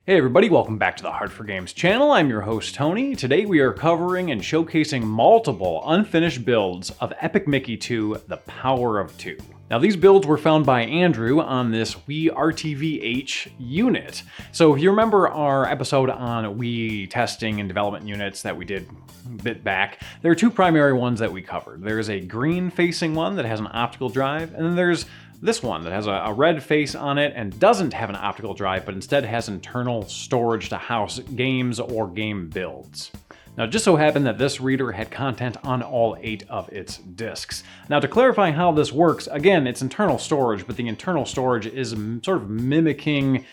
Hey everybody, welcome back to the Hard4Games channel. I'm your host Tony. Today we are covering and showcasing multiple unfinished builds of Epic Mickey 2, The Power of Two. Now these builds were found by Andrew on this Wii RTV-H unit. So if you remember our episode on Wii testing and development units that we did a bit back, there are two primary ones that we covered. There's a green facing one that has an optical drive, and then there's this one that has a red face on it and doesn't have an optical drive, but instead has internal storage to house games or game builds. Now, it just so happened that this reader had content on all 8 of its discs. Now, to clarify how this works, again, it's internal storage, but the internal storage is sort of mimicking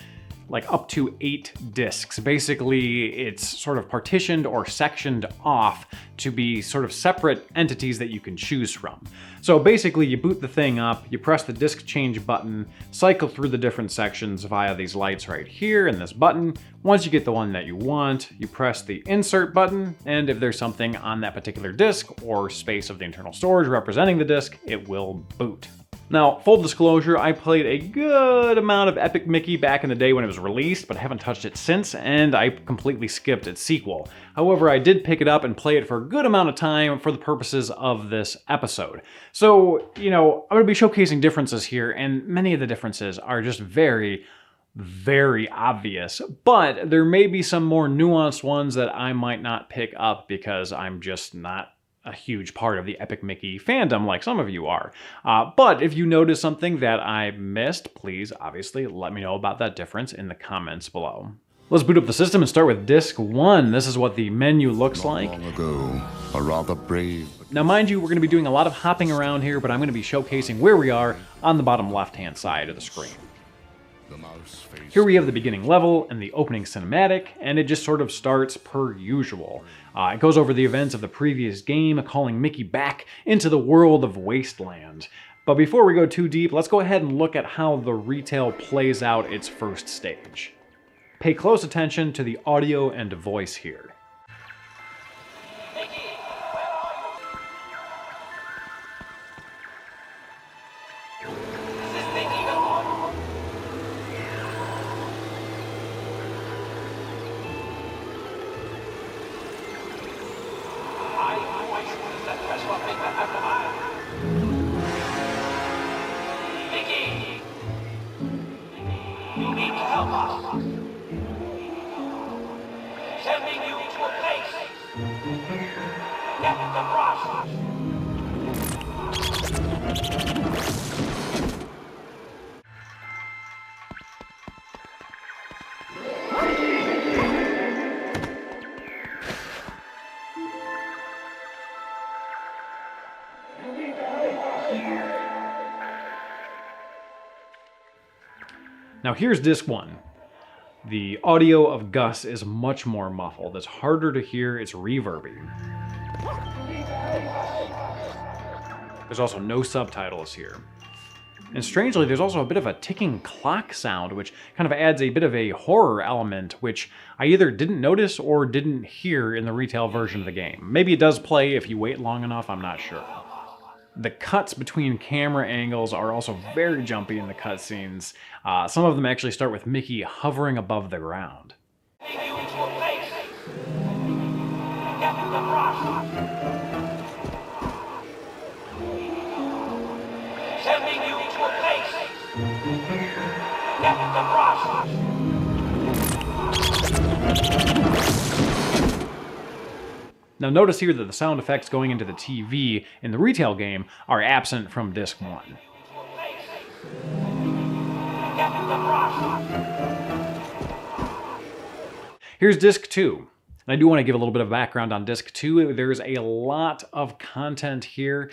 like up to 8 discs. Basically, it's sort of partitioned or sectioned off to be sort of separate entities that you can choose from. So basically, you boot the thing up, you press the disc change button, cycle through the different sections via these lights right here and this button. Once you get the one that you want, you press the insert button, and if there's something on that particular disc or space of the internal storage representing the disc, it will boot. Now, full disclosure, I played a good amount of Epic Mickey back in the day when it was released, but haven't touched it since, and I completely skipped its sequel. However, I did pick it up and play it for a good amount of time for the purposes of this episode. So, I'm going to be showcasing differences here, and many of the differences are just very obvious, but there may be some more nuanced ones that I might not pick up because I'm just not a huge part of the Epic Mickey fandom like some of you are. But if you notice something that I missed, please obviously let me know about that difference in the comments below. Let's boot up the system and start with disc 1. This is what the menu looks like. Long ago, a rather brave... Now mind you, we're going to be doing a lot of hopping around here, but I'm going to be showcasing where we are on the bottom left-hand side of the screen. Here we have the beginning level and the opening cinematic, and it just sort of starts per usual. It goes over the events of the previous game, calling Mickey back into the world of Wasteland. But before we go too deep, let's go ahead and look at how the retail plays out its first stage. Pay close attention to the audio and voice here. Sending you to a place. Get the process. Now here's disc 1. The audio of Gus is much more muffled. It's harder to hear, it's reverby. There's also no subtitles here. And strangely, there's also a bit of a ticking clock sound, which kind of adds a bit of a horror element, which I either didn't notice or didn't hear in the retail version of the game. Maybe it does play if you wait long enough, I'm not sure. The cuts between camera angles are also very jumpy in the cutscenes. Some of them actually start with Mickey hovering above the ground. Now notice here that the sound effects going into the TV in the retail game are absent from disc 1. Here's disc 2. And I do want to give a little bit of background on disc 2. There's a lot of content here.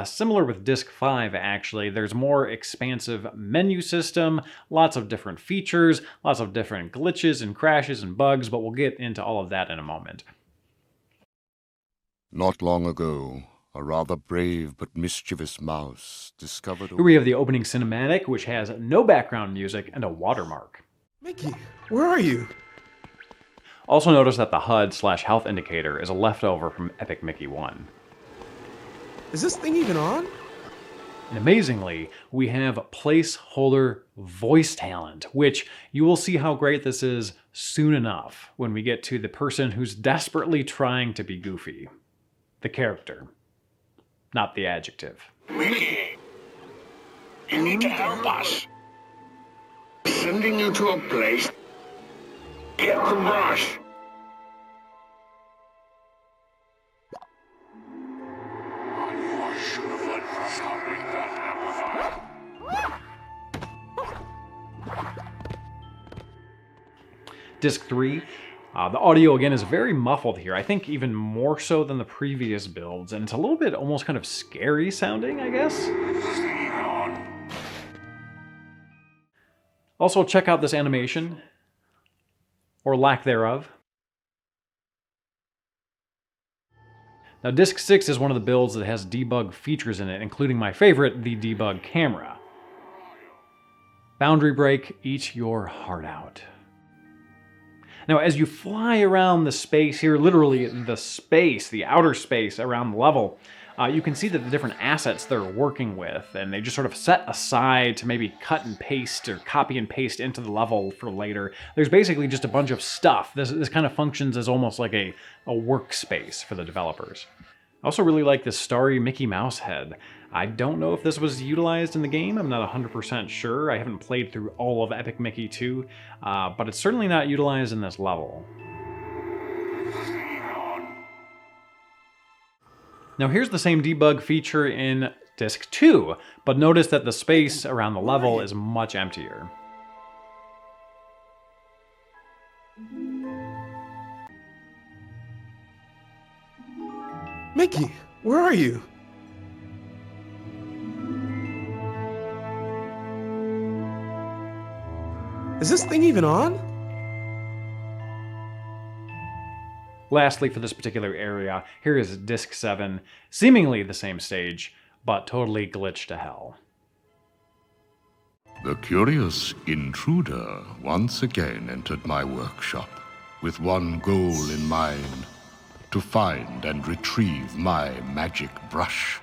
Similar with disc 5, actually. There's more expansive menu system, lots of different features, lots of different glitches and crashes and bugs, but we'll get into all of that in a moment. Not long ago, a rather brave but mischievous mouse discovered... Here we have the opening cinematic, which has no background music and a watermark. Mickey, where are you? Also notice that the HUD/health indicator is a leftover from Epic Mickey 1. Is this thing even on? And amazingly, we have placeholder voice talent, which you will see how great this is soon enough when we get to the person who's desperately trying to be goofy. The character, not the adjective. Mickey, you need to help us. Sending you to a place. Get the brush. Disc 3, the audio again is very muffled here. I think even more so than the previous builds, and it's a little bit almost kind of scary sounding, I guess. Also, check out this animation, or lack thereof. Now, Disc 6 is one of the builds that has debug features in it, including my favorite, the debug camera. Boundary break, eat your heart out. Now, as you fly around the space here, literally the space, the outer space around the level, you can see that the different assets they're working with, and they just sort of set aside to maybe cut and paste or copy and paste into the level for later. There's basically just a bunch of stuff. This kind of functions as almost like a workspace for the developers. I also really like this starry Mickey Mouse head. I don't know if this was utilized in the game. I'm not 100% sure. I haven't played through all of Epic Mickey 2, but it's certainly not utilized in this level. Now here's the same debug feature in Disc 2, but notice that the space around the level is much emptier. Mickey, where are you? Is this thing even on? Lastly, for this particular area, here is Disc 7, seemingly the same stage, but totally glitched to hell. The curious intruder once again entered my workshop with one goal in mind: to find and retrieve my magic brush.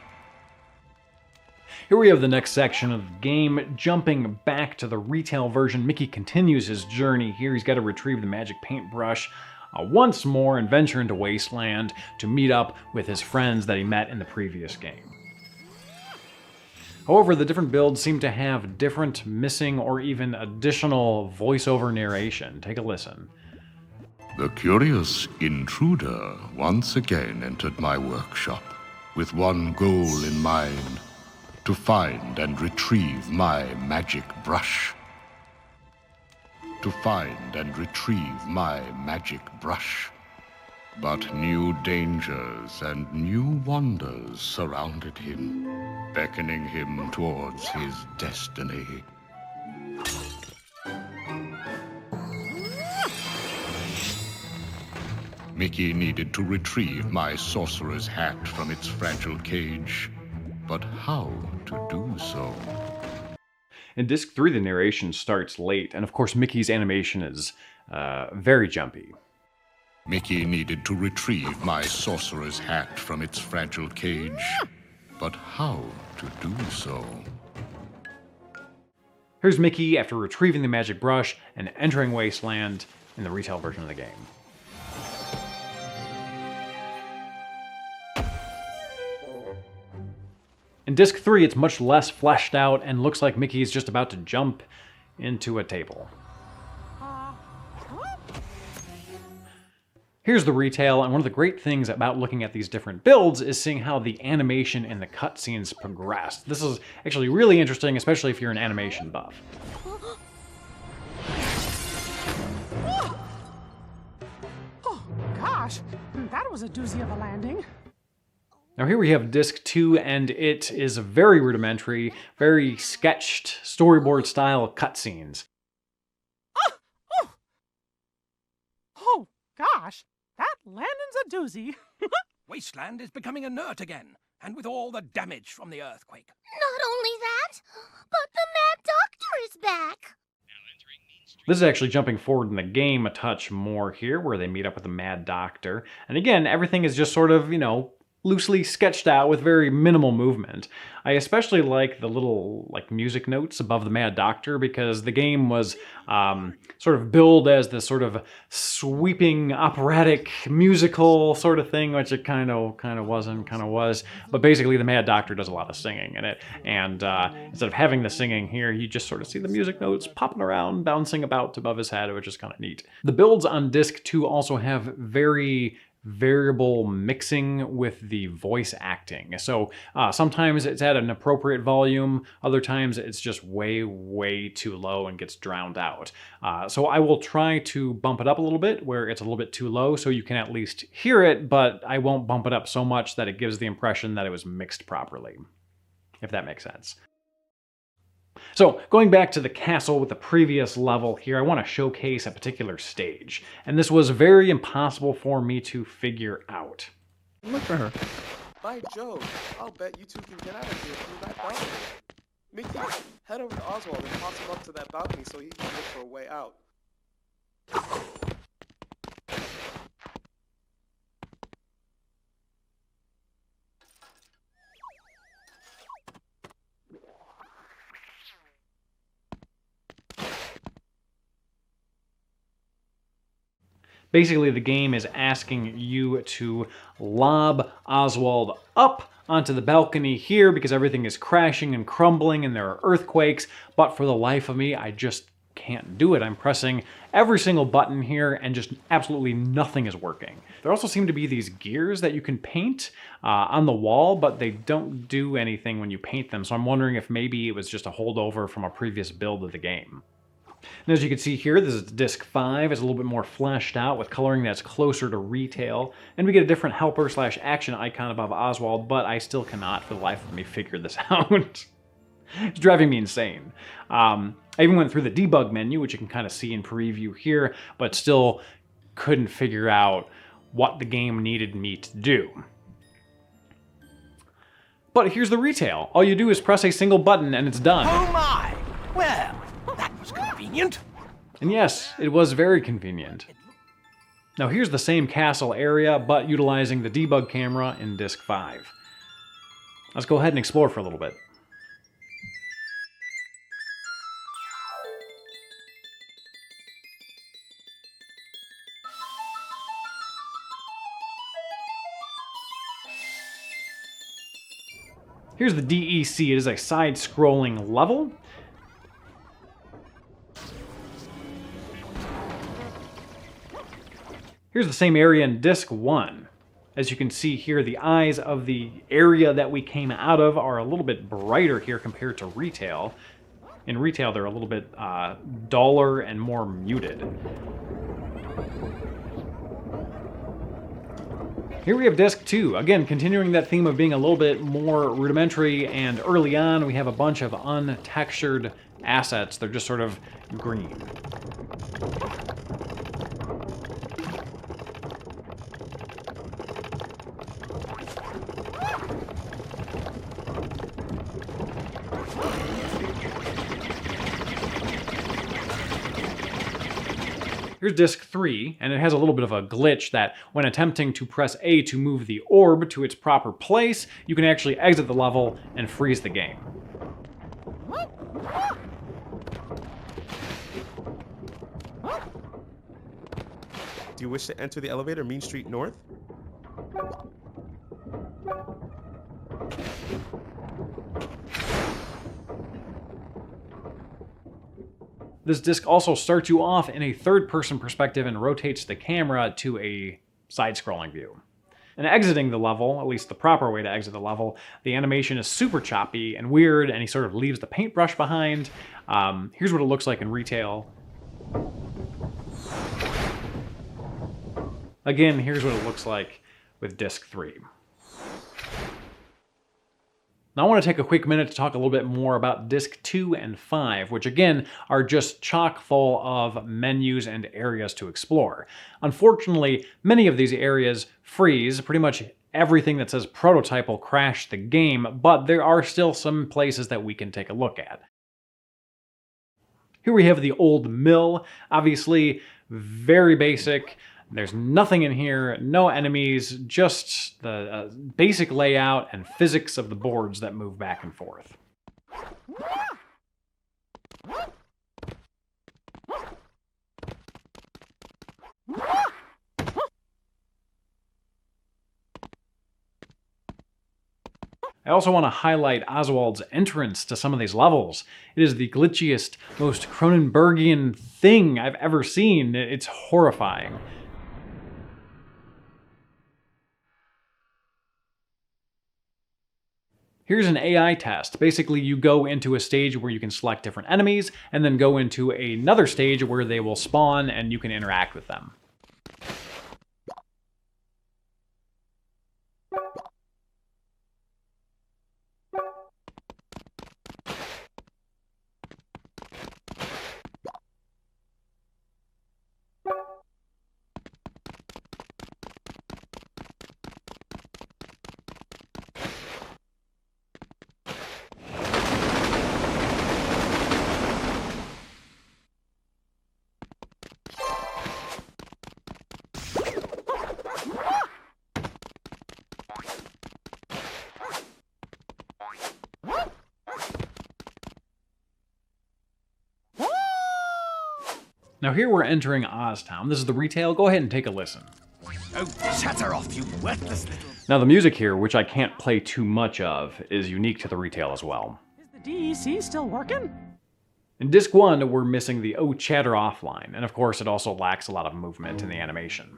Here we have the next section of the game. Jumping back to the retail version, Mickey continues his journey here. He's got to retrieve the magic paintbrush once more and venture into Wasteland to meet up with his friends that he met in the previous game. However, the different builds seem to have different missing or even additional voiceover narration. Take a listen. The curious intruder once again entered my workshop with one goal in mind: to find and retrieve my magic brush. To find and retrieve my magic brush. But new dangers and new wonders surrounded him, beckoning him towards his destiny. Mickey needed to retrieve my sorcerer's hat from its fragile cage, but how to do so? In Disc 3, the narration starts late, and of course Mickey's animation is very jumpy. Mickey needed to retrieve my sorcerer's hat from its fragile cage, but how to do so? Here's Mickey after retrieving the magic brush and entering Wasteland in the retail version of the game. In Disc 3, it's much less fleshed out and looks like Mickey is just about to jump into a table. Here's the retail, and one of the great things about looking at these different builds is seeing how the animation in the cutscenes progressed. This is actually really interesting, especially if you're an animation buff. Oh, gosh, that was a doozy of a landing. Now here we have Disc 2, and it is very rudimentary, very sketched, storyboard-style cutscenes. Oh, gosh, that landing's a doozy. Wasteland is becoming inert again, and with all the damage from the earthquake. Not only that, but the Mad Doctor is back. This is actually jumping forward in the game a touch more here, where they meet up with the Mad Doctor. And again, everything is just sort of, loosely sketched out with very minimal movement. I especially like the little music notes above the Mad Doctor because the game was sort of billed as this sort of sweeping operatic musical sort of thing, which it kind of wasn't, kind of was. But basically the Mad Doctor does a lot of singing in it, and instead of having the singing here, you just sort of see the music notes popping around, bouncing about above his head, which is kind of neat. The builds on disc 2 also have very variable mixing with the voice acting. So sometimes it's at an appropriate volume, other times it's just way too low and gets drowned out. So I will try to bump it up a little bit where it's a little bit too low so you can at least hear it, but I won't bump it up so much that it gives the impression that it was mixed properly, if that makes sense. So going back to the castle with the previous level here, I want to showcase a particular stage, and this was very impossible for me to figure out. Look for her. By Jove, I'll bet you two can get out of here through that balcony. Mickey, head over to Oswald and toss him up to that balcony so he can look for a way out. Basically, the game is asking you to lob Oswald up onto the balcony here because everything is crashing and crumbling and there are earthquakes, but for the life of me, I just can't do it. I'm pressing every single button here and just absolutely nothing is working. There also seem to be these gears that you can paint on the wall, but they don't do anything when you paint them, so I'm wondering if maybe it was just a holdover from a previous build of the game. And as you can see here, this is disc 5. It's a little bit more fleshed out with coloring that's closer to retail. And we get a different helper / action icon above Oswald, but I still cannot for the life of me figure this out. It's driving me insane. I even went through the debug menu, which you can kind of see in preview here, but still couldn't figure out what the game needed me to do. But here's the retail. All you do is press a single button and it's done. Oh my! Well, that was convenient. And yes, it was very convenient. Now here's the same castle area, but utilizing the debug camera in disc 5. Let's go ahead and explore for a little bit. Here's the DEC. It is a side-scrolling level. Here's the same area in disc 1. As you can see here, the eyes of the area that we came out of are a little bit brighter here compared to retail. In retail, they're a little bit duller and more muted. Here we have disc 2, again continuing that theme of being a little bit more rudimentary, and early on we have a bunch of untextured assets. They're just sort of green. Here's disc 3, and it has a little bit of a glitch that when attempting to press A to move the orb to its proper place, you can actually exit the level and freeze the game. Do you wish to enter the elevator Mean Street North? This disc also starts you off in a third-person perspective and rotates the camera to a side-scrolling view. And exiting the level, at least the proper way to exit the level, the animation is super choppy and weird, and he sort of leaves the paintbrush behind. Here's what it looks like in retail. Again, here's what it looks like with disc 3. Now I want to take a quick minute to talk a little bit more about disc 2 and 5, which again are just chock full of menus and areas to explore. Unfortunately, many of these areas freeze. Pretty much everything that says prototype will crash the game, but there are still some places that we can take a look at. Here we have the old mill, obviously very basic. There's nothing in here, no enemies, just the basic layout and physics of the boards that move back and forth. I also want to highlight Oswald's entrance to some of these levels. It is the glitchiest, most Cronenbergian thing I've ever seen. It's horrifying. Here's an AI test. Basically, you go into a stage where you can select different enemies, and then go into another stage where they will spawn and you can interact with them. Now here we're entering Oztown. This is the retail. Go ahead and take a listen. Oh, shatter off, you worthless little... Now the music here, which I can't play too much of, is unique to the retail as well. Is the DEC still working? In Disc 1, we're missing the "Oh Chatter" offline, and of course it also lacks a lot of movement in the animation.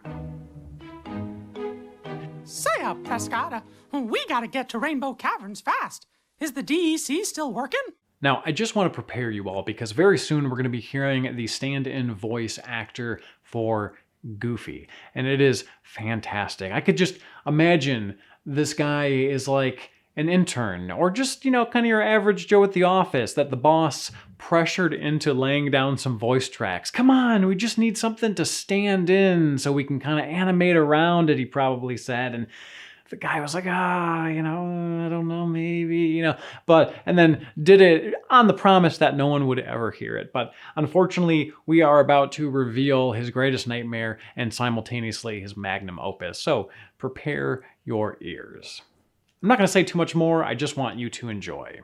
Say up, Prescott. We gotta get to Rainbow Caverns fast. Is the DEC still working? Now, I just want to prepare you all because very soon we're going to be hearing the stand-in voice actor for Goofy, and it is fantastic. I could just imagine this guy is like an intern, or just, you know, kind of your average Joe at the office that the boss pressured into laying down some voice tracks. Come on, we just need something to stand in so we can kind of animate around it, he probably said. And the guy was like, you know, I don't know, maybe, you know, and then did it on the promise that no one would ever hear it. But unfortunately, we are about to reveal his greatest nightmare and simultaneously his magnum opus. So prepare your ears. I'm not going to say too much more. I just want you to enjoy.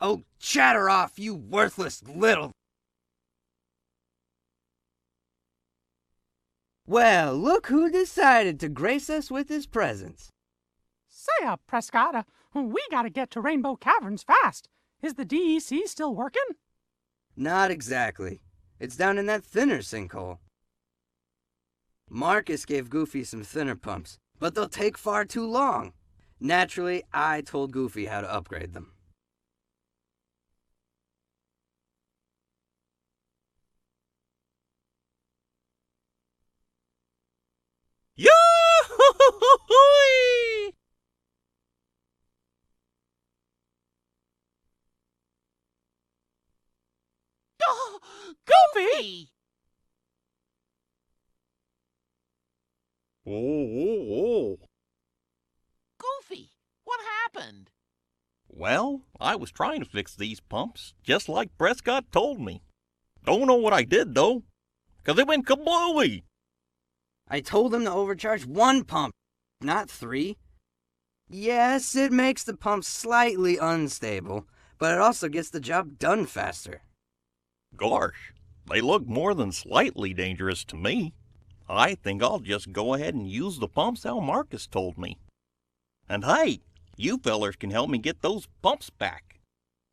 Oh, chatter off, you worthless little... Well, look who decided to grace us with his presence. Say up, Prescott. We gotta get to Rainbow Caverns fast. Is the DEC still working? Not exactly. It's down in that thinner sinkhole. Marcus gave Goofy some thinner pumps, but they'll take far too long. Naturally, I told Goofy how to upgrade them. Yoo-hoo-hoo-hoo-hoo-hoo! Oh, Goofy! Oh. Goofy, what happened? Well, I was trying to fix these pumps, just like Prescott told me. Don't know what I did, though, 'cause it went kablooey. I told him to overcharge 1 pump, not 3. Yes, it makes the pump slightly unstable, but it also gets the job done faster. Gosh, they look more than slightly dangerous to me. I think I'll just go ahead and use the pumps how Marcus told me. And hey, you fellers can help me get those pumps back.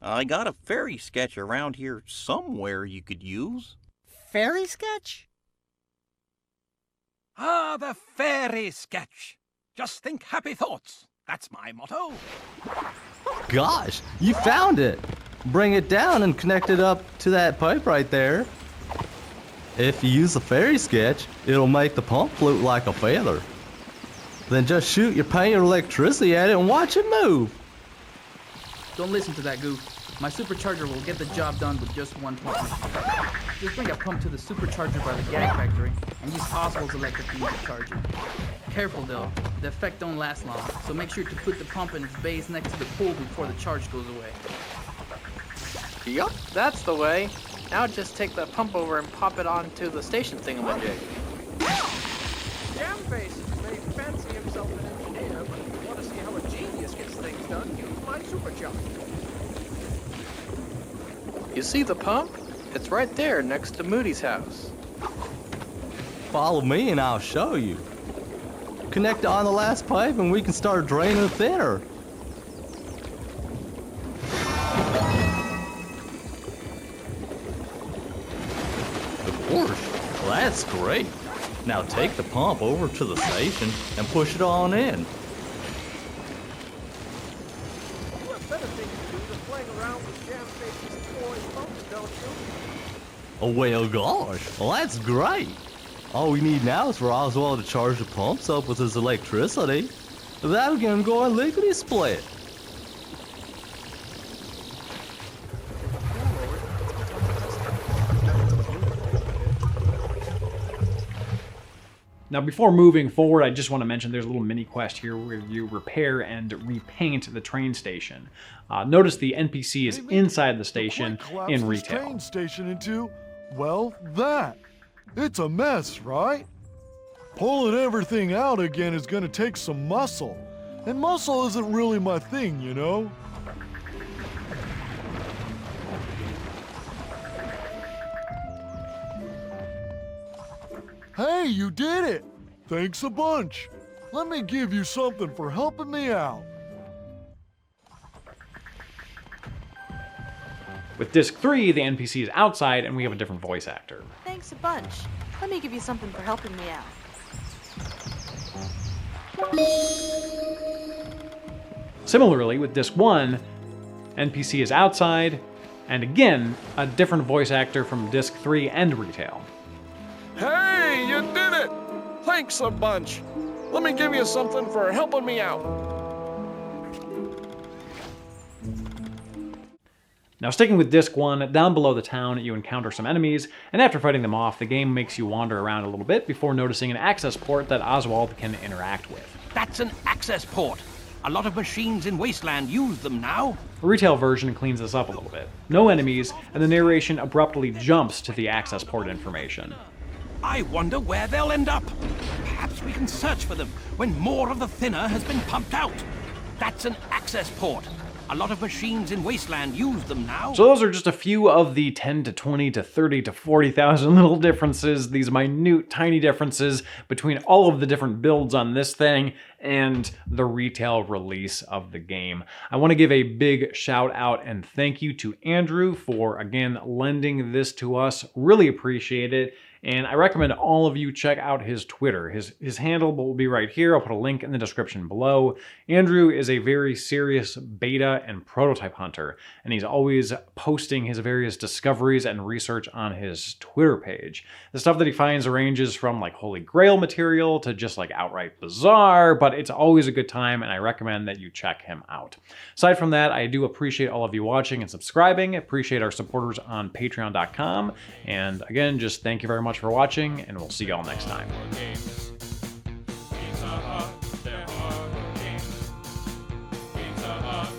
I got a fairy sketch around here somewhere you could use. Fairy sketch? Ah, the fairy sketch. Just think happy thoughts. That's my motto. Gosh, you found it! Bring it down and connect it up to that pipe right there. If you use the fairy sketch, it'll make the pump float like a feather. Then just shoot your paint or electricity at it and watch it move. Don't listen to that goof. My supercharger will get the job done with just 1 pump. Just bring a pump to the supercharger by the gag factory and use Oswald's electric beam to charge it. Careful though, the effect don't last long, so make sure to put the pump in its base next to the pool before the charge goes away. Yup, that's the way. Now just take the pump over and pop it onto the station thingamajig. Jamface may fancy himself an engineer, but if you want to see how a genius gets things done, use my supercharger. You see the pump? It's right there next to Moody's house. Follow me and I'll show you. Connect it on the last pipe and we can start draining thinner. Of course. Well, that's great. Now take the pump over to the station and push it on in. You have better things to do than playing around with Jamface's toy pumps, don't you? Oh, well, gosh. Well, that's great. All we need now is for Oswald to charge the pumps up with his electricity. That'll get him going lickety-split. Now, before moving forward, I just want to mention there's a little mini quest here where you repair and repaint the train station. Notice the NPC is inside the station in retail. Train station into, well, that. It's a mess, right? Pulling everything out again is gonna take some muscle. And muscle isn't really my thing, you know? Hey, you did it! Thanks a bunch. Let me give you something for helping me out. With Disc 3, the NPC is outside and we have a different voice actor. Thanks a bunch. Let me give you something for helping me out. Similarly, with Disc 1, NPC is outside, and again, a different voice actor from Disc 3 and retail. Hey, you did it! Thanks a bunch. Let me give you something for helping me out. Now, sticking with Disc 1, down below the town, you encounter some enemies, and after fighting them off, the game makes you wander around a little bit before noticing an access port that Oswald can interact with. That's an access port. A lot of machines in Wasteland use them now. The retail version cleans this up a little bit. No enemies, and the narration abruptly jumps to the access port information. I wonder where they'll end up. Perhaps we can search for them when more of the thinner has been pumped out. That's an access port. A lot of machines in Wasteland use them now. So those are just a few of the 10 to 20 to 30 to 40,000 little differences, these minute, tiny differences between all of the different builds on this thing and the retail release of the game. I want to give a big shout out and thank you to Andrew for, again, lending this to us. Really appreciate it. And I recommend all of you check out his Twitter. His handle will be right here. I'll put a link in the description below. Andrew is a very serious beta and prototype hunter, and he's always posting his various discoveries and research on his Twitter page. The stuff that he finds ranges from like Holy Grail material to just like outright bizarre, but it's always a good time, and I recommend that you check him out. Aside from that, I do appreciate all of you watching and subscribing. I appreciate our supporters on patreon.com. And again, just thank you very much for watching, and we'll see y'all next time. Pizza Hut, they're hard games. Pizza Hut.